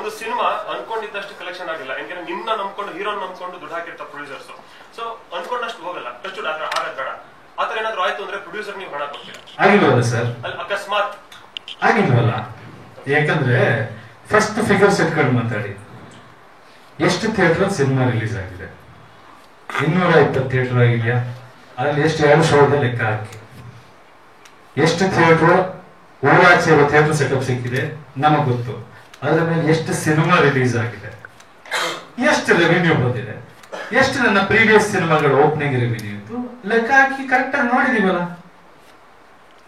ಒಂದು cinema ಅನ್ಕೊಂಡಿದ್ದಷ್ಟು collection ಆಗಿಲ್ಲ, ಯಾಕಂದ್ರೆ ನಿನ್ನ ನಂಬ್ಕೊಂಡು ಹೀರೋ ನಂಬ್ಕೊಂಡು ದುಡ್ಡು ಹಾಕಿರ್ತಾರೆ ಪ್ರೊಡ್ಯೂಸರ್ಸ್. ಸೊ ಅನ್ಕೊಂಡಷ್ಟು ಹೋಗಲ್ಲ, ಟಚ್ ಆಗದ್ ಬೇಡ. ಆತರ ಏನಾದ್ರು ಆಯ್ತು ಅಂದ್ರೆ ಪ್ರೊಡ್ಯೂಸರ್ ನೀವು ಹಣ ಕೊಡ್ತೀರಾ? ಆಗಿಲ್ವಲ್ಲ ಸರ್, ಅಕಸ್ಮಾತ್ ಆಗಿಲ್ವಲ್ಲ. ಯಾಕಂದ್ರೆ ಫಸ್ಟ್ ಫಿಗರ್ಸ್ ಇಟ್ಕೊಂಡು ಮಾತಾಡಿ. ಎಷ್ಟು ಥಿಯೇಟರ್ ಸಿನಿಮಾ ರಿಲೀಸ್ ಆಗಿದೆ? 220 ಥಿಯೇಟರ್ ಆಗಿದೆಯಾ? ಅದ್ರಲ್ಲಿ ಎಷ್ಟು 2 ಶೋದ ಲೆಕ್ಕ ಹಾಕಿ. ಎಷ್ಟು ಥಿಯೇಟರ್ ಊರಾಚೆ ಇರೋ ಥಿಯೇಟರ್ ಸೆಟಪ್ ಸಿಕ್ಕಿದೆ ನಮಗ್ ಗೊತ್ತು. ಅದ್ರ ಮೇಲೆ ಎಷ್ಟು ಸಿನಿಮಾ ರಿಲೀಸ್ ಆಗಿದೆ, ಎಷ್ಟು ರೆವಿನ್ಯೂ ಬಂದಿದೆ, ಎಷ್ಟು ನನ್ನ ಪ್ರೀವಿಯಸ್ ಸಿನಿಮಾಗಳ ಓಪನಿಂಗ್ ರೆವಿನ್ಯೂ ಇತ್ತು, ಲೆಕ್ಕ ಹಾಕಿ ಕರೆಕ್ಟ್ ಆಗಿ ನೋಡಿದೀವಲ್ಲ.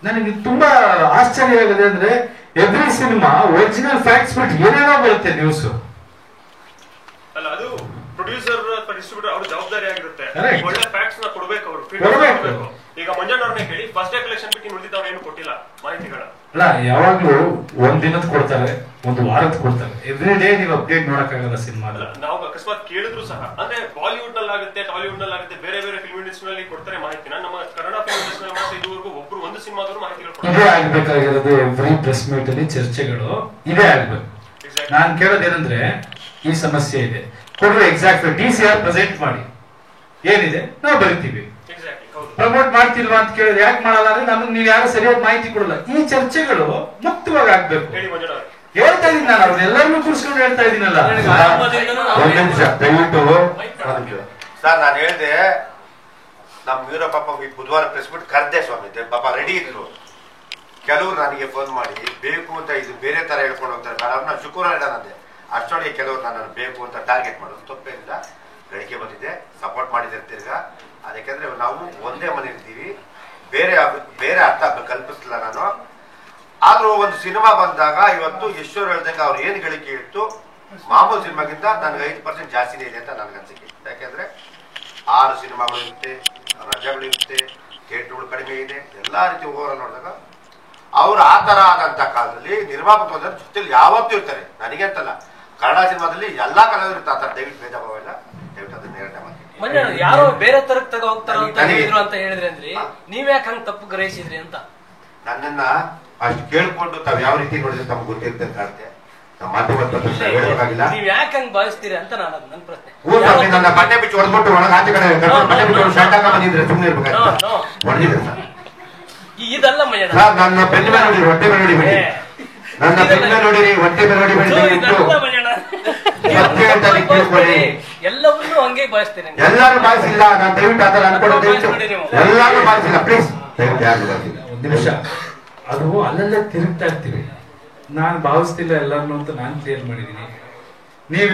ನನಗೆ ತುಂಬಾ ಆಶ್ಚರ್ಯ ಆಗಿದೆ ಅಂದ್ರೆ ಎವ್ರಿ ಸಿನಿಮಾ ಒರಿಜಿನಲ್ ಫ್ಯಾಕ್ಟ್ಸ್ ಬಿಟ್ಟು ಏನೇನೋ ಬರುತ್ತೆ ನ್ಯೂಸ್. ಅಲ್ಲ, ಅದು ಪ್ರೊಡ್ಯೂಸರ್ ಅಥವಾ ಡಿಸ್ಟ್ರಿಬ್ಯೂಟರ್ ಅವ್ರ ಜವಾಬ್ದಾರಿ ಆಗಿರುತ್ತೆ. ಒಳ್ಳೆ ಫ್ಯಾಕ್ಟ್ಸ್ ನ ಕೊಡ್ಬೇಕು ಅವರು. ಈಗ ಮಂಜಣ್ಣವ್ರನ್ನೇ ಕೇಳಿ, ಫಸ್ಟ್ ಡೇ ಕಲೆಕ್ಷನ್ ಬಿಟ್ಟು ಉಳಿದಿದ್ದವ್ರು ಏನು ಕೊಟ್ಟಿಲ್ಲ ಮಾಹಿತಿಗಳ. ಅಲ್ಲ, ಯಾವಾಗ್ಲೂ ಒಂದ್ ದಿನದ ಕೊಡ್ತಾರೆ, ಒಂದು ವಾರದ ಕೊಡ್ತಾರೆ. ಎವ್ರಿ ಡೇ ನೀವು ಅಪ್ಡೇಟ್ ನೋಡಕ್ಕಾಗಲ್ಲ ಸಿನಿಮಾ. ನಾವು ಅಕಸ್ಮಾತ್ ಕೇಳಿದ್ರು ಸಹ, ಅಂದ್ರೆ ಬಾಲಿವುಡ್ ನಲ್ಲಿ ಆಗುತ್ತೆ, ಟಾಲಿವುಡ್ ನಲ್ಲಿ ಆಗುತ್ತೆ, ಬೇರೆ ಬೇರೆ ಫಿಲ್ಮ್ ಇಂಡಸ್ಟ್ರಿ ನಲ್ಲಿ ಕೊಡ್ತಾರೆ ಮಾಹಿತಿನ. ನಮ್ಮ ಕನ್ನಡ ಫಿಲ್ಮ್ ಇಂಡಸ್ಟ್ರಿ ನಲ್ಲಿ ಇದುವರೆಗೂ ಒಬ್ರು ಒಂದು ಸಿನಿಮಾದವರು ಮಾಹಿತಿಗಳು ಕೊಡ್ತಾರೆ. ಇದೇ ಆಗ್ಬೇಕಾಗಿರೋದು. ಎವ್ರಿ ಪ್ರೆಸ್ ಮೀಟ್ ಅಲ್ಲಿ ಚರ್ಚೆಗಳು ಇದೇ ಆಗ್ಬೇಕು. ನಾನ್ ಕೇಳೋದೇನಂದ್ರೆ, ಈ ಸಮಸ್ಯೆ ಇದೆ ಕೊಡ್ರಿ, ಎಕ್ಸಾಕ್ಟ್ DCR ಪ್ರೆಸೆಂಟ್ ಮಾಡಿ, ಏನಿದೆ ನಾವು ಬರಿತೀವಿ. ಪ್ರಮೋಟ್ ಮಾಡ್ತಿಲ್ವಾ ಅಂತ ಕೇಳಿದ್ರೆ ಯಾಕೆ ಮಾಡಲ್ಲ ಅಂದ್ರೆ ನಮಗೆ ನೀವು ಯಾರು ಸರಿಯಾದ ಮಾಹಿತಿ ಕೊಡಲ್ಲ. ಈ ಚರ್ಚೆಗಳು ಮುಕ್ತವಾಗಿ ಆಗ್ಬೇಕು. ಹೇಳ್ತಾ ಇದೀನಿ ನಾನು, ಅವ್ರನ್ನೆಲ್ಲರನ್ನೂ ಕೂರಿಸ್ಕೊಂಡು ಹೇಳ್ತಾ ಇದೀನಲ್ಲ. ಒಂದ್ ನಿಮಿಷ ದಯವಿಟ್ಟು ಸರ್, ನಾನು ಹೇಳ್ದೆ ನಮ್ ವೀರ ಪಾಪ ಬುಧವಾರ ಪ್ರೆಸ್ ಬಿಟ್ಟು ಕರ್ದೆ ಸ್ವಾಮಿ, ಪಾಪ ರೆಡಿ ಇದ್ರು. ಕೆಲವರು ನನಗೆ ಫೋನ್ ಮಾಡಿ ಬೇಕು ಅಂತ ಇದು ಬೇರೆ ತರ ಹೇಳ್ಕೊಂಡು ಹೋಗ್ತಾರೆ, ನಾನು ಶುಕ್ರವಾರ ಇಡೋಣಂದೆ. ಅಷ್ಟೊಳಗೆ ಕೆಲವರು ನಾನು ಬೇಕು ಅಂತ ಟಾರ್ಗೆಟ್ ಮಾಡೋದು ತಪ್ಪೇನಿಲ್ಲ. ಗಳಿಕೆ ಬಂದಿದೆ, ಸಪೋರ್ಟ್ ಮಾಡಿದ್ದಾರೆ ತಿರ್ಗಾ. ಅದಕ್ಕೆಂದ್ರೆ ನಾವು ಒಂದೇ ಮನೆ ಇರ್ತೀವಿ, ಬೇರೆ ಬೇರೆ ಅರ್ಥ ಕಲ್ಪಿಸಲಿಲ್ಲ ನಾನು. ಆದ್ರೂ ಒಂದು ಸಿನಿಮಾ ಬಂದಾಗ ಇವತ್ತು ಈಶ್ವರ್ ಹೇಳ್ದಂಗ ಅವ್ರು ಏನ್ ಗಳಿಕೆ ಇತ್ತು ಮಾಮೂಲು ಸಿನಿಮಾಗಿಂತ ನನಗೆ 5% ಜಾಸ್ತಿನೇ ಇದೆ ಅಂತ ನನಗೆ ಅನ್ಸಿಕೆ. ಯಾಕೆಂದ್ರೆ 6 ಸಿನಿಮಾಗಳು ಇರುತ್ತೆ, ರಜೆಗಳು ಇರುತ್ತೆ, ಥಿಯೇಟರ್ಗಳು ಕಡಿಮೆ ಇದೆ, ಎಲ್ಲಾ ರೀತಿ ಓವರ್ ನೋಡಿದಾಗ ಅವ್ರು ಆ ತರ ಆದಂತ ಕಾಲದಲ್ಲಿ ನಿರ್ಮಾಪಕ ಜೊತೆಲಿ ಯಾವತ್ತೂ ಇರ್ತಾರೆ. ನನಗೆ ಅಂತಲ್ಲ, ಕನ್ನಡ ಸಿನಿಮಾದಲ್ಲಿ ಎಲ್ಲಾ ಕಲಾವಿದರು ಇರ್ತಾರೆ. ದಯವಿಟ್ಟು ಭೇದ ಭಾವ ಇಲ್ಲ, ದಯವಿಟ್ಟು ಅದನ್ನ ನೇರಳೆ ಮಾಡಿ. ಯಾರೋ ಬೇರೆ ತರಕ್ ತಗ ಹೋಗ್ತಾರ ಅಂತ ಹೇಳಿದ್ರಿ ಅಂದ್ರೆ ನೀವ್ ಯಾಕೆ ಹಂಗ ತಪ್ಪು ಗ್ರಹಿಸಿದ್ರಿ ಅಂತ ನನ್ನನ್ನ ಅಷ್ಟು ಕೇಳ್ಕೊಂಡು ತಾವ್ ಯಾವ ರೀತಿ ನೋಡಿದ್ರೆ ತಮ್ಗೆ ಗೊತ್ತಿರುತ್ತೆ ಅಂತ ಕಾಣುತ್ತೆ. ನೀವ್ ಯಾಕೆ ಹಂಗ ಭಾವಿಸ್ತೀರಿ ಅಂತ ನನ್ನ ಪ್ರಶ್ನೆ. ನನ್ನ ಬಟ್ಟೆ ಬಿಚ್ಚು ಹೊಡೆದ್ಬಿಟ್ಟು ಒಳಗೆ ಆಚೆ ಕಡೆ ಬಟ್ಟೆ ಬಿಟ್ಟು ಶರ್ಟ್ ಹಾಕ ಬಂದಿದ್ರೆ ಸುಮ್ಮನೆ ಇರ್ಬೇಕಾಗ್ತದೆ. ಹೊಡೆದಿದೆ ಸರ್, ಇದಲ್ಲ ಸರ್. ನನ್ನ ಬೆನ್ನ ಮೇಲೆ ನೋಡಿ, ಹೊಟ್ಟೆ ಮೇಲೆ ನೋಡಿಬೇಡಿ. ನನ್ನ ಬೆನ್ನ ಮೇಲೆ ನೋಡಿರಿ, ಹೊಟ್ಟೆ ಮೇಲೆ ನೋಡಿಬೇಡಿ. ಎಲ್ಲವನ್ನೂ ಹಂಗೆ ಭಾವಿಸ್ತೇನೆ. ಎಲ್ಲಾರು ಭಾವಿಸಿಲ್ಲ, ನಾನು ದಯವಿಟ್ಟು ಅದರ ಅನ್ಕೊಂಡು ಎಲ್ಲಾರು ಭಾವಿಸಿಲ್ಲ ಪ್ಲೀಸ್. ಒಂದ್ ನಿಮಿಷ, ಅದು ಅಲ್ಲಲ್ಲೇ ತಿರುಗ್ತಾ ಇರ್ತೀವಿ. ನಾನು ಭಾವಿಸ್ತಿಲ್ಲ ಎಲ್ಲಾರು ಅಂತ ನಾನು ಕ್ಲಿಯರ್ ಮಾಡಿದೀನಿ.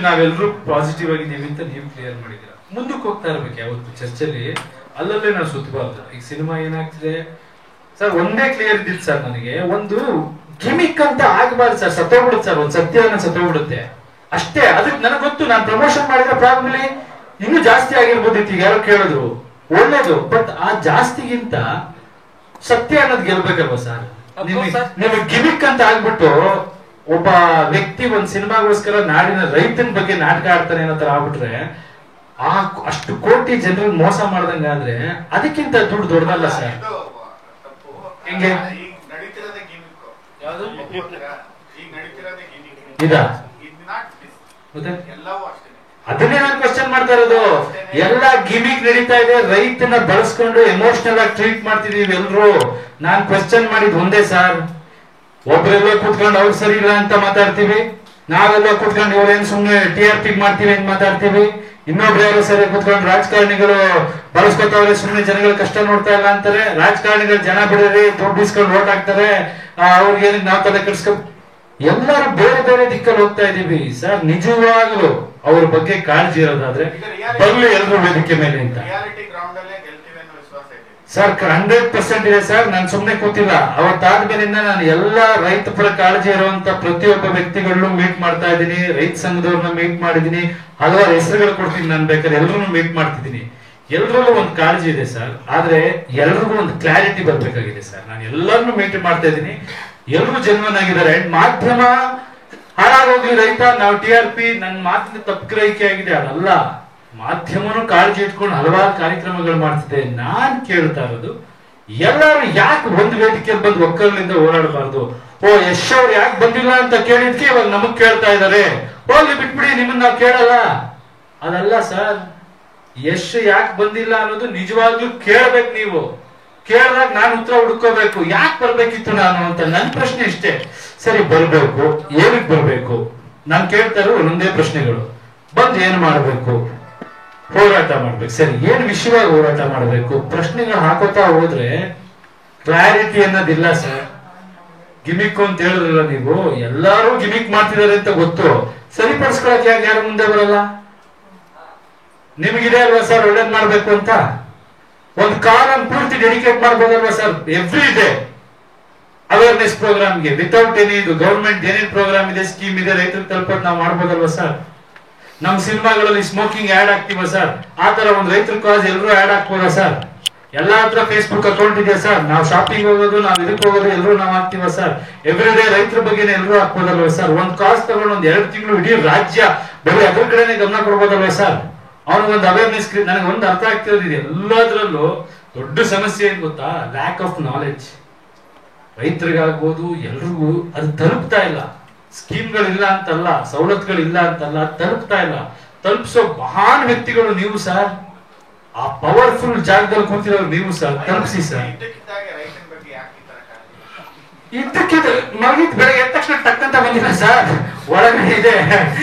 ನಾವೆಲ್ಲರೂ ಪಾಸಿಟಿವ್ ಆಗಿದ್ದೀವಿ ಅಂತ ನೀವು ಕ್ಲಿಯರ್ ಮಾಡಿದೀರ. ಮುಂದಕ್ಕೆ ಹೋಗ್ತಾ ಇರ್ಬೇಕು. ಯಾವತ್ತು ಚರ್ಚೆಲಿ ಅಲ್ಲಲ್ಲೇ ನಾವು ಸುತ್ತಬಾರ್ದು. ಈಗ ಸಿನಿಮಾ ಏನಾಗ್ತಿದೆ ಸರ್, ಒಂದೇ ಕ್ಲಿಯರ್ ಇದ್ದಿತ್ತು ಸರ್ ನನಗೆ, ಒಂದು ಗಿಮಿಕ್ ಅಂತ ಆಗಬಾರ್ದು ಸರ್. ಸತ್ತೋಗ್ಬಿಡುತ್ತೆ ಸರ್, ಒಂದು ಸತ್ಯನ ಸತ್ತೋಗ್ಬಿಡುತ್ತೆ ಅಷ್ಟೇ. ಅದಕ್ಕೆ ನನಗೆ ಗೊತ್ತು, ನಾನು ಪ್ರಮೋಷನ್ ಮಾಡಿದ್ರೆ ಪ್ರಾಬ್ಲಿ ಇನ್ನೂ ಜಾಸ್ತಿ ಆಗಿರ್ಬೋದಿತ್ತು. ಈಗ ಯಾರೋ ಕೇಳಿದ್ರು ಒಳ್ಳೇದು, ಬಟ್ ಆ ಜಾಸ್ತಿಗಿಂತ ಸತ್ಯ ಅನ್ನೋದು ಗೆಲ್ಬೇಕಲ್ವ ಸರ್. ನಿಮಗೆ ಗಿಮಿಕ್ ಅಂತ ಆಗ್ಬಿಟ್ಟು ಒಬ್ಬ ವ್ಯಕ್ತಿ ಒಂದ್ ಸಿನಿಮಾಗೋಸ್ಕರ ನಾಡಿನ ರೈತನ ಬಗ್ಗೆ ನಾಟಕ ಆಡ್ತಾನೆ ಅನ್ನೋ ತರ ಆಗ್ಬಿಟ್ರೆ, ಅಷ್ಟು ಕೋಟಿ ಜನರಿಗೆ ಮೋಸ ಮಾಡ್ದಂಗಾದ್ರೆ ಅದಕ್ಕಿಂತ ದುಡ್ಡು ದೊಡ್ಡದಲ್ಲ ಸರ್. ಹಿಂಗೆ ಅದನ್ನೇ ನಾನು ಕ್ವಶನ್ ಮಾಡ್ತಾ ಇರೋದು. ಎಲ್ಲ ಗಿಮಿಕ್ ನಡೀತಾ ಇದೆ, ರೈತನ ಬಳಸ್ಕೊಂಡು ಎಮೋಷನಲ್ ಆಗಿ ಟ್ರೀಟ್ ಮಾಡ್ತಿದೀವಿ ಎಲ್ರು. ನಾನ್ ಕ್ವಶನ್ ಮಾಡಿದ್ ಒಂದೇ ಸರ್, ಒಬ್ರೆಲ್ಲ ಕೂತ್ಕೊಂಡು ಅವ್ರು ಸರಿ ಇಲ್ಲ ಅಂತ ಮಾತಾಡ್ತೀವಿ, ನಾವೆಲ್ಲ ಕೂತ್ಕೊಂಡು ಇವ್ರೇನ್ ಸುಮ್ನೆ TRP ಮಾಡ್ತೀವಿ ಅಂತ ಮಾತಾಡ್ತೀವಿ. ಇನ್ನೊಬ್ರು ಯಾರು ಸರಿ ಕೂತ್ಕೊಂಡು ರಾಜಕಾರಣಿಗಳು ಬಳಸ್ಕೊತಾವ್ರೆ, ಸುಮ್ನೆ ಜನಗಳ ಕಷ್ಟ ನೋಡ್ತಾ ಇಲ್ಲ ಅಂತಾರೆ. ರಾಜಕಾರಣಿಗಳು ಜನ ಬಿಡ್ರಿ, ದುಡ್ಡು ಇಸ್ಕೊಂಡು ಓಟ್ ಹಾಕ್ತಾರೆ, ಅವ್ರಿಗೆ ನಾವ್ ತಲೆ ಕೆಡ್ಸ್ಕೊ. ಎಲ್ಲರೂ ಬೇರೆ ಬೇರೆ ದಿಕ್ಕಲ್ಲಿ ಹೋಗ್ತಾ ಇದೀವಿ ಸರ್. ನಿಜವಾಗ್ಲು ಅವ್ರ ಬಗ್ಗೆ ಕಾಳಜಿ ಇರೋದಾದ್ರೆ ಬರ್ಲಿ ಎಲ್ರು ವೇದಿಕೆ ಮೇಲೆ ಅಂತ ಸರ್. 100% ಇದೆ ಸರ್. ನಾನು ಸುಮ್ನೆ ಕೂತಿಲ್ಲ. ಅವತ್ತಾದ್ಮೇಲಿಂದ ನಾನು ಎಲ್ಲಾ ರೈತ ಪರ ಕಾಳಜಿ ಇರುವಂತ ಪ್ರತಿಯೊಬ್ಬ ವ್ಯಕ್ತಿಗಳನ್ನು ಮೀಟ್ ಮಾಡ್ತಾ ಇದ್ದೀನಿ. ರೈತ ಸಂಘದವ್ರನ್ನ ಮೀಟ್ ಮಾಡಿದೀನಿ, ಹಲವಾರು ಹೆಸರುಗಳು ಕೊಡ್ತೀನಿ. ನಾನು ಬೇಕಾದ್ರೆ ಎಲ್ರು ಮೀಟ್ ಮಾಡ್ತಿದ್ದೀನಿ. ಎಲ್ರಲ್ಲೂ ಒಂದು ಕಾಳಜಿ ಇದೆ ಸರ್. ಆದ್ರೆ ಎಲ್ರಿಗೂ ಒಂದು ಕ್ಲಾರಿಟಿ ಬರ್ಬೇಕಾಗಿದೆ ಸರ್. ನಾನು ಎಲ್ಲರನ್ನು ಮೀಟ್ ಮಾಡ್ತಾ ಇದ್ದೀನಿ, ಎಲ್ರು ಜನ್ಮನ್ ಆಗಿದ್ದಾರೆ. ಮಾಧ್ಯಮ ಹಾಳಾಗೋಗ್ಲಿ ರೈತ, ನಾವು TRP ನನ್ನ ಮಾತಿನ ತಪ್ಪು ಗ್ರಹಿಕೆ ಆಗಿದೆ ಅದಲ್ಲ. ಮಾಧ್ಯಮನು ಕಾಳಜಿ ಇಟ್ಕೊಂಡು ಹಲವಾರು ಕಾರ್ಯಕ್ರಮಗಳು ಮಾಡ್ತಿದೆ. ನಾನ್ ಕೇಳ್ತಾ ಇರೋದು, ಎಲ್ಲರೂ ಯಾಕೆ ಒಂದು ವೇದಿಕೆಯಲ್ಲಿ ಬಂದು ಒಕ್ಕಲಿನಿಂದ ಓಡಾಡಬಾರ್ದು? ಓ ಯಶ್ ಅವ್ರು ಯಾಕೆ ಬಂದಿಲ್ಲ ಅಂತ ಕೇಳಿದ್ಕೆ ಇವಾಗ ನಮಗ್ ಕೇಳ್ತಾ ಇದಾರೆ, ಹೋಗ್ಲಿ ಬಿಟ್ಬಿಡಿ ನಿಮ್ಮನ್ನ ನಾವು ಕೇಳಲ್ಲ. ಅದಲ್ಲ ಸರ್, ಯಶ್ ಯಾಕೆ ಬಂದಿಲ್ಲ ಅನ್ನೋದು ನಿಜವಾಗ್ಲೂ ಕೇಳ್ಬೇಕು. ನೀವು ಕೇಳಿದಾಗ ನಾನು ಉತ್ತರ ಹುಡ್ಕೋಬೇಕು, ಯಾಕೆ ಬರ್ಬೇಕಿತ್ತು ನಾನು ಅಂತ. ನನ್ನ ಪ್ರಶ್ನೆ ಇಷ್ಟೇ. ಸರಿ, ಬರ್ಬೇಕು, ಏನಕ್ಕೆ ಬರ್ಬೇಕು? ನಾನು ಕೇಳ್ತಾ ಇರೋ ಒಂದೊಂದೇ ಪ್ರಶ್ನೆಗಳು. ಬಂದ್ ಏನ್ ಮಾಡ್ಬೇಕು? ಹೋರಾಟ ಮಾಡ್ಬೇಕು. ಸರಿ, ಏನ್ ವಿಷಯವಾಗಿ ಹೋರಾಟ ಮಾಡ್ಬೇಕು? ಪ್ರಶ್ನೆಗಳು ಹಾಕೋತಾ ಹೋದ್ರೆ ಕ್ಲಾರಿಟಿ ಅನ್ನೋದಿಲ್ಲ ಸರ್. ಗಿಮಿಕ್ ಅಂತ ಹೇಳಿದ್ರಲ್ಲ ನೀವು, ಎಲ್ಲಾರು ಗಿಮಿಕ್ ಮಾಡ್ತಿದ್ದಾರೆ ಅಂತ ಗೊತ್ತು, ಸರಿಪಡಿಸ್ಕೊಳಕ್ ಯಾರು ಮುಂದೆ ಬರಲ್ಲ? ನಿಮಗಿದೆ ಅಲ್ವಾ ಸರ್ ಒಳ್ಳೇದ್ ಮಾಡ್ಬೇಕು ಅಂತ? ಒಂದು ಕಾಲಂ ಪೂರ್ತಿ ಡೆಡಿಕೇಟ್ ಮಾಡ್ಬೋದಲ್ವಾ ಸರ್? ಎವ್ರಿ ಡೇ ಅವೇರ್ನೆಸ್ ಪ್ರೋಗ್ರಾಮ್ಗೆ ವಿತೌಟ್ ಎನಿ ಇದು ಗವರ್ಮೆಂಟ್ ಏನೇನ್ ಪ್ರೋಗ್ರಾಮ್ ಇದೆ, ಸ್ಕೀಮ್ ಇದೆ, ರೈತರಿಗೆ ತಲುಪೋದು ನಾವು ಮಾಡ್ಬೋದಲ್ವಾ ಸರ್? ನಮ್ ಸಿನಿಮಾಗಳಲ್ಲಿ ಸ್ಮೋಕಿಂಗ್ ಆಡ್ ಆಗ್ತೀವ ಸರ್? ಆ ತರ ಒಂದು ರೈತರ ಕಾಸ್ ಎಲ್ಲರೂ ಆಡ್ ಹಾಕ್ಬೋದಾ ಸರ್? ಎಲ್ಲಾ ಹತ್ರ ಫೇಸ್ಬುಕ್ ಅಕೌಂಟ್ ಇದೆ ಸರ್. ನಾವು ಶಾಪಿಂಗ್ ಹೋಗೋದು, ನಾವು ಇದಕ್ಕೆ ಹೋಗೋದು ಎಲ್ಲರೂ ನಾವು ಹಾಕ್ತಿವ ಸರ್. ಎವ್ರಿ ಡೇ ರೈತರ ಬಗ್ಗೆ ಎಲ್ಲರೂ ಹಾಕ್ಬೋದಲ್ವಾ ಸರ್? ಒಂದ್ ಕಾಸ್ ತಗೊಂಡು ಒಂದ್ 2 ತಿಂಗಳು ಇಡೀ ರಾಜ್ಯ ಬರೀ ಅದ್ರ ಕಡೆನೆ ಗಮನ ಕೊಡ್ಬೋದಲ್ವಾ ಸರ್? ಅವ್ನಿಗೊಂದು ಅವೇರ್ನೆಸ್. ನನಗೆ ಒಂದು ಅರ್ಥ ಆಗ್ತಿರೋದು ಇದೆ, ಎಲ್ಲದ್ರಲ್ಲೂ ದೊಡ್ಡ ಸಮಸ್ಯೆ ಏನ್ ಗೊತ್ತಾ? Lack of knowledge. ರೈತರಿಗಾಗ್ಬೋದು ಎಲ್ರಿಗೂ ಅದು ತಲುಪ್ತಾ ಇಲ್ಲ. ಸ್ಕೀಮ್ಗಳಿಲ್ಲ ಅಂತಲ್ಲ, ಸವಲತ್ತುಗಳಿಲ್ಲ ಅಂತಲ್ಲ, ತಲುಪ್ತಾ ಇಲ್ಲ. ತಲುಪಿಸೋ ಮಹಾನ್ ವ್ಯಕ್ತಿಗಳು ನೀವು ಸರ್. ಆ ಪವರ್ಫುಲ್ ಜಾಗದಲ್ಲಿ ಕೂತಿರೋರು ನೀವು ಸರ್. ತಲುಪಿಸಿ ಸರ್. ಇದ್ದಕ್ಕಿದ್ದ ಮಗಿದ್ ಬೆಳಗ್ಗೆ ಎದ್ದ ತಕ್ಷಣ ಟಕ್ಕಂತ ಬಂದಿಲ್ಲ ಸರ್, ಒಳಗಡೆ ಇದೆ,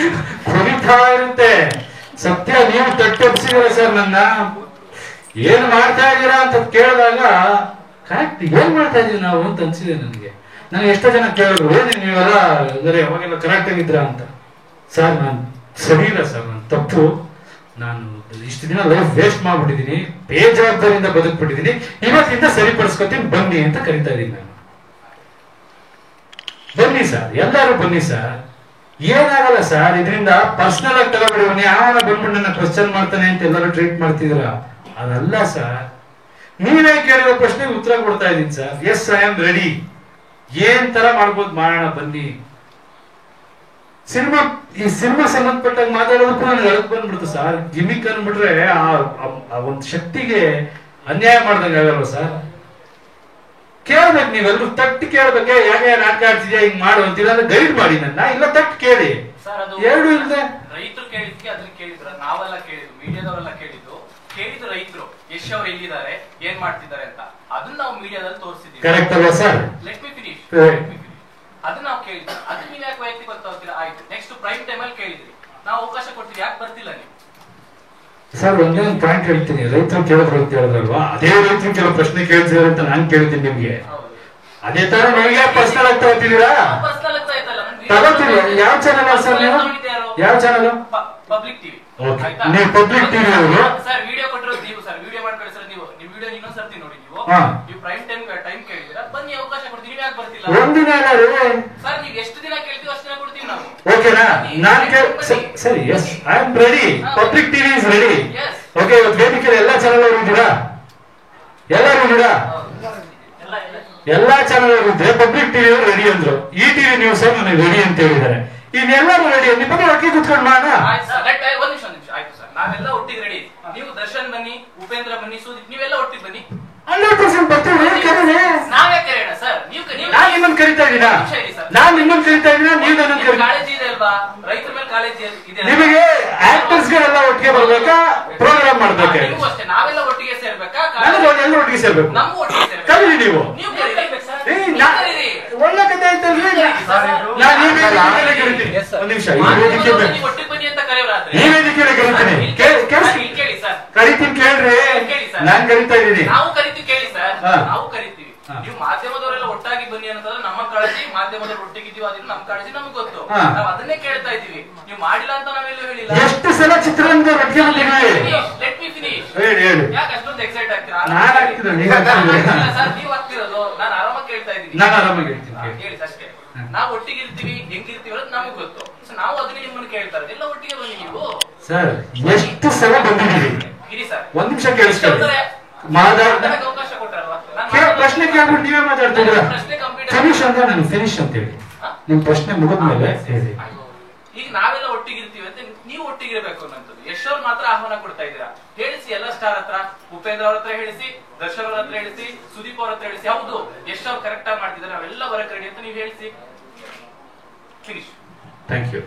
ಕುರಿತಾ ಇರುತ್ತೆ. ಸತ್ಯ ನೀವು ತಟ್ಟೆಬ್ಸಿದಿರ ಸರ್. ನನ್ನ ಏನ್ ಮಾಡ್ತಾ ಇದ್ದೀರಾ ಅಂತ ಕೇಳಿದಾಗ ಕರೆಕ್ಟ್ ಏನ್ ಮಾಡ್ತಾ ಇದೀವಿ ನಾವು ಅಂತ ಅನ್ಸಿದೆ ನನಗೆ. ನನಗೆ ಎಷ್ಟೋ ಜನ ಕೇಳಿದ್ರು, ನೀವೆಲ್ಲ ಅಂದರೆ ಅವಾಗೆಲ್ಲ ಕರೆಕ್ಟ್ ಆಗಿದ್ರ ಅಂತ. ಸರ್ ನಾನು ಸರಿ ಇಲ್ಲ ಸರ್, ನಾನು ತಪ್ಪು. ನಾನು ಇಷ್ಟು ದಿನ ಲೈಫ್ ವೇಸ್ಟ್ ಮಾಡ್ಬಿಟ್ಟಿದೀನಿ, ಬೇಜವಾಬ್ದಾರಿಯಿಂದ ಬದುಕ್ಬಿಟ್ಟಿದೀನಿ, ಇವತ್ತಿಂದ ಸರಿಪಡಿಸ್ಕೊತೀನಿ, ಬನ್ನಿ ಅಂತ ಕರಿತಾ ಇದೀನಿ ನಾನು. ಬನ್ನಿ ಸರ್, ಎಲ್ಲರೂ ಬನ್ನಿ ಸರ್. ಏನಾಗಲ್ಲ ಸರ್, ಇದರಿಂದ ಪರ್ಸನಲ್ ಆಗಿ ತಗೋಬಿಡಿ. ಯಾವನ ಬಂದ್ಬಿಟ್ಟು ನನ್ನ ಕ್ವಶನ್ ಮಾಡ್ತಾನೆ ಅಂತ ಎಲ್ಲರೂ ಟ್ರೀಟ್ ಮಾಡ್ತಿದ್ರ, ಅದಲ್ಲ ಸರ್. ನೀವೇ ಕೇಳಿರೋ ಪ್ರಶ್ನೆಗೆ ಉತ್ತರ ಕೊಡ್ತಾ ಇದೀನಿ sir. Yes, I am ready. ಏನ್ ತರ ಮಾಡ್ಬೋದು ಮಾಡೋಣ, ಬನ್ನಿ. ಈ ಸಿನಿಮಾ ಸಂಬಂಧಪಟ್ಟಾಗ ಮಾತಾಡೋದಕ್ಕೂ ನನಗೆ ಅಳಕ್ ಬಂದ್ಬಿಡ್ತು ಸರ್. ಗಿಮಿಕ್ ಅನ್ಬಿಟ್ರೆ ಆ ಒಂದು ಶಕ್ತಿಗೆ ಅನ್ಯಾಯ ಮಾಡ್ದಂಗೆ ಆಗಲ್ವ ಸರ್? ಕೇಳ್ಬೇಕು, ನೀವೆಲ್ಲರೂ ತಟ್ಟು ಕೇಳ್ಬೇಕೆ. ಯಾಕೆ ನಾಟಕ ಆಡ್ತಿದ್ಯಾ, ಹಿಂಗ್ ಮಾಡು ಅಂತಿಲ್ಲ ಅಂದ್ರೆ ಗೈಡ್ ಮಾಡಿ ನನ್ನ, ಇಲ್ಲ ತಟ್ಟು ಕೇಳಿ. ಎರಡು ಇಲ್ಲದೆ ರೈತರು ಕೇಳಿದ್ಕೆ ಅದನ್ನ ಕೇಳಿದ್ರ, ನಾವೆಲ್ಲ ಕೇಳಿದ್ವಿ, ಮೀಡಿಯಾದವರೆಲ್ಲ ಕೇಳಿದ್ದು ರೈತರು ಯಶ್ ಅವ್ರು ಎಲ್ಲಿದ್ದಾರೆ, ಏನ್ ಮಾಡ್ತಿದ್ದಾರೆ ಅಂತ. ಅದನ್ನ ನಾವು ಮೀಡಿಯಾದಲ್ಲಿ ತೋರಿಸಿದ್ವಿ. ಕರೆಕ್ಟ್ ಅಲ್ವಾ ಸರ್? Let me finish. ಅದನ್ನ ನಾವು ಕೇಳಿದ್ವಿ, ಅದನ್ನ ನೀವು ಯಾಕೆ ವೈಯಕ್ತಿಕ ಗೊತ್ತಾಗ್ತೀರಾ? ಆಯ್ತು, ನೆಕ್ಸ್ಟ್ ಪ್ರೈಮ್ ಟೈಮ್ ಅಲ್ಲಿ ಕೇಳಿದ್ರಿ, ನಾವು ಅವಕಾಶ ಕೊಡ್ತೀವಿ, ಯಾಕೆ ಬರ್ತಿಲ್ಲ ನೀವು? ಸರ್ ಒಂದೇ ಒಂದು ಪಾಯಿಂಟ್ ಹೇಳ್ತೀನಿ. ರೈತರು ಕೇಳಿದ್ರು ಅಂತ ಹೇಳಿದ್ರಲ್ವಾ, ಅದೇ ರೈತರು ಕೆಲವು ಪ್ರಶ್ನೆ ಕೇಳ್ತಿದಾರೆ ಅಂತ ನಾನು ಕೇಳ್ತೀನಿ ನಿಮ್ಗೆ. ಅದೇ ತರ ನೀವೇ ಪರ್ಸನಲ್ ಆಗಿ ತಗೋತಿದ್ದೀರಾ? ತಗೋತೀರಿ. ಯಾವ ಚಾನಲ್ ಸರ್ ನೀವು? ಯಾವ ಚಾನಲ್? Public TV. ನೀವು ಪಬ್ಲಿಕ್ ಟಿವಿ ಅವರು ಸರ್ ವಿಡಿಯೋ ಕೊಟ್ಟಿರೋದು ನೀವು ಸರ್, ವಿಡಿಯೋ ಮಾಡ್ಕೊಳ್ಳಿ ಸರ್. ನೀವು ವಿಡಿಯೋ ಇನ್ನೊಂದ್ ಸರ್ತಿ ನೋಡಿ. ನೀವು ಪ್ರೈಮ್ ಟೈಮ್ ಕೇಳಿದಿರಾ, ಬನ್ನಿ, ಅವಕಾಶ ಕೊಡ್ತೀವಿ. ನೀವು ಯಾಕೆ ಬರ್ತಿಲ್ಲ? ಒಂದಿನ ಸರ್, ನೀವು ಎಷ್ಟು ದಿನ ಕೇಳ್ತೀವಿ ಅಷ್ಟು ದಿನ ಕೊಡ್ತೀವಿ ನಾವು. ಓಕೆನಾ? ಸರಿ, yes, I am ready. Public TV is ready. Okay, ಇವತ್ತು ವೇದಿಕೆಯಲ್ಲಿ ಎಲ್ಲಾ ಚಾನಲ್ ಅವರು ಇದ್ದೀರಾ? ಎಲ್ಲರೂ ಇದ್ದೀರಾ? ಎಲ್ಲಾ ಚಾನಲ್ ಅವರು ಇದ್ರೆ ಪಬ್ಲಿಕ್ ಟಿವಿ ಅವರು ರೆಡಿ ಅಂದ್ರು. ಈ ಟಿವಿ ನ್ಯೂಸ್ ಅವರು ನನಗೆ ರೆಡಿ ಅಂತ ಹೇಳಿದ್ದಾರೆ. ಇನ್ನೆಲ್ಲರೂ ರೆಡಿ. ನಿಮ್ಮ ಬಗ್ಗೆ ಒಟ್ಟಿಗೆ ಕುತ್ಕೊಂಡು ಮಾಡೋಣ. ಒಂದ್ ನಿಮಿಷ ಆಯ್ತು ಸರ್, ನಾವೆಲ್ಲ ಒಟ್ಟಿಗೆ ರೆಡಿ. ನೀವು ದರ್ಶನ್ ಬನ್ನಿ, ಉಪೇಂದ್ರ ಬನ್ನಿ, ಸುದೀಪ್, ನೀವೆಲ್ಲ ಒಟ್ಟಿಗೆ ಬನ್ನಿ. 100% ಬರ್ತೀವಿ. ನಾವೇ ಕರೆಯೋಣ ಸರ್? ನಾನ್ ನಿಮ್ಮನ್ನ ಕರಿತಾ ಇದ್ದೀರಾ? ನಾನ್ ನಿಮ್ಮನ್ನ ಕರಿತಾ ಇದ್ದೀರಾ? ನೀವು ನನ್ನ ಕಾಳಜಿ ಇದೆ ಅಲ್ವಾ? ರೈತರ ಮೇಲೆ ಕಾಳಜಿ ಇದೆ. ನಿಮಗೆ ಆಕ್ಟರ್ಸ್ ಗಳೆಲ್ಲ ಒಟ್ಟಿಗೆ ಬರ್ಬೇಕಾ, ಪ್ರೋಗ್ರಾಮ್ ಮಾಡ್ಬೇಕಾ? ನೀವು ಅಷ್ಟೇ, ನಾವೆಲ್ಲ ಒಟ್ಟಿಗೆ ಸೇರ್ಬೇಕಾ? ಎಲ್ಲ ಒಟ್ಟಿಗೆ ಸೇರ್ಬೇಕು. ನಮಗೂ ಒಟ್ಟಿಗೆ ಸೇರ್ಬೇಕು. ಕರೀರಿ ನೀವು. ಒಳ್ಳೆ ಕಥೆ ಆಯ್ತಲ್ರಿ. ನಾನು ಈ ವೇದಿಕೆಯಲ್ಲೇ ಕರಿತೀನಿ. ಒಂದ್ ನಿಮಿಷ, ಈ ವೇದಿಕೆ ಒಟ್ಟಿಗೆ ಬನ್ನಿ ಅಂತ ಕರೆಯೋರಾದ್ರೆ ಈ ವೇದಿಕೆಯಲ್ಲೇ ಕರಿತೀನಿ. ಕೇಳಿ ಸರ್, ಕರಿತೀನಿ, ಕೇಳ್ರಿ. ನಾನ್ ಕರಿತಾ ಇದ್ದೀನಿ. ನಾವು ಕರಿತೀವಿ, ಕೇಳಿ ಸರ್, ನಾವು ಕರಿತೀವಿ. ನೀವು ಮಾಧ್ಯಮದವರೆಲ್ಲ ಒಟ್ಟಾಗಿ ಬನ್ನಿ ಅನ್ನೋದಾದ್ರೆ ನಮ್ಮ ಕಾಳಜಿ, ಮಾಧ್ಯಮದವ್ರು ಒಟ್ಟಿಗಿದ್ದೀವಿ, ಅದನ್ನ ನಮ್ಮ ಕಾಳಜಿ ನಮ್ಗೆ ಗೊತ್ತು. ನಾವು ಅದನ್ನೇ ಕೇಳ್ತಾ ಇದೀವಿ. ನೀವು ಮಾಡಿಲ್ಲ ಅಂತ ನಾವೆಲ್ಲೂ ಹೇಳಿಲ್ಲ. ಎಷ್ಟು ಸಲ ಚಿತ್ರರಂಗ ಒಟ್ಟಿಗೆ ಬಂದಿದ್ದೀವಿ. Let me finish. ಹೇಳಿ ಹೇಳಿ. ಯಾಕೆ ಅಷ್ಟೊಂದು ಎಕ್ಸೈಟ್ ಆಗ್ತೀರಾ? ನಾನು ಆಗ್ತಿದ್ದೆ, ನೀವು ಸರ್, ನೀವು ಆಗ್ತಿರೋದು. ನಾನು ಆರಾಮಾಗಿ ಕೇಳ್ತಾ ಇದ್ದೀನಿ. ನಾನು ಆರಾಮಾಗಿ ಹೇಳ್ತೀನಿ, ಹೇಳಿ ಅಷ್ಟೇ. ನಾವು ಒಟ್ಟಿಗೆ ಇರ್ತೀವಿ, ಹೆಂಗಿರ್ತೀವಿ ಅನ್ನೋದು ನಮಗೆ ಗೊತ್ತು. ನಾವು ಅದನ್ನ ನಿಮ್ಮನ್ನು ಕೇಳ್ತಾರೆ, ಎಲ್ಲ ಒಟ್ಟಿಗೆ ಬನ್ನಿ ನೀವು. ಸರ್, ಎಷ್ಟು ಸಲ ಬಂದಿದ್ದೀವಿ. ಇರಿ ಸರ್, ಒಂದ್ ನಿಮಿಷ ಕೇಳಿಸ್ಕೊಳ್ಳಿ. ಅವಕಾಶ ಕೊಟ್ಟಾರಲ್ವಾ? ಪ್ರಶ್ನೆ ಕೇಳ್ಬಿಟ್ಟು ನೀವೇ ಮಾತಾಡ್ತಿದ್ದೀರಾ? ಫಿನಿಶ್ ಅಂತ ನಾನು ಫಿನಿಶ್ ಅಂತ ಹೇಳಿ. ನಿಮ್ ಪ್ರಶ್ನೆ ಮುಗಿದ್ಮೇಲೆ ಹೇಳಿ. ಈಗ ನಾವೆಲ್ಲ ಒಟ್ಟಿಗಿರ್ತೀವಿ ಅಂತ ನೀವು ಒಟ್ಟಿಗಿರ್ಬೇಕು ಅನ್ನೋದು. ಯಶ್ ಅವ್ರು ಮಾತ್ರ ಆಹ್ವಾನ ಕೊಡ್ತಾ ಇದ್ದೀರಾ. ಹೇಳಿಸಿ ಎಲ್ಲ ಸ್ಟಾರ್ ಹತ್ರ, ಉಪೇಂದ್ರ ಅವ್ರ ಹತ್ರ ಹೇಳಿಸಿ, ದರ್ಶನ್ ಅವ್ರ ಹತ್ರ ಹೇಳಿಸಿ, ಸುದೀಪ್ ಅವ್ರ ಹತ್ರ ಹೇಳಿಸಿ. ಹೌದು ಯಶ್ ಅವ್ರು ಕರೆಕ್ಟ್ ಆಗಿ ಮಾಡ್ತಿದ್ದಾರೆ, ನಾವೆಲ್ಲ ಬರಕ್ ರೆಡಿ ಅಂತ ನೀವು ಹೇಳಿಸಿ. ಫಿನಿಶ್. Thank you.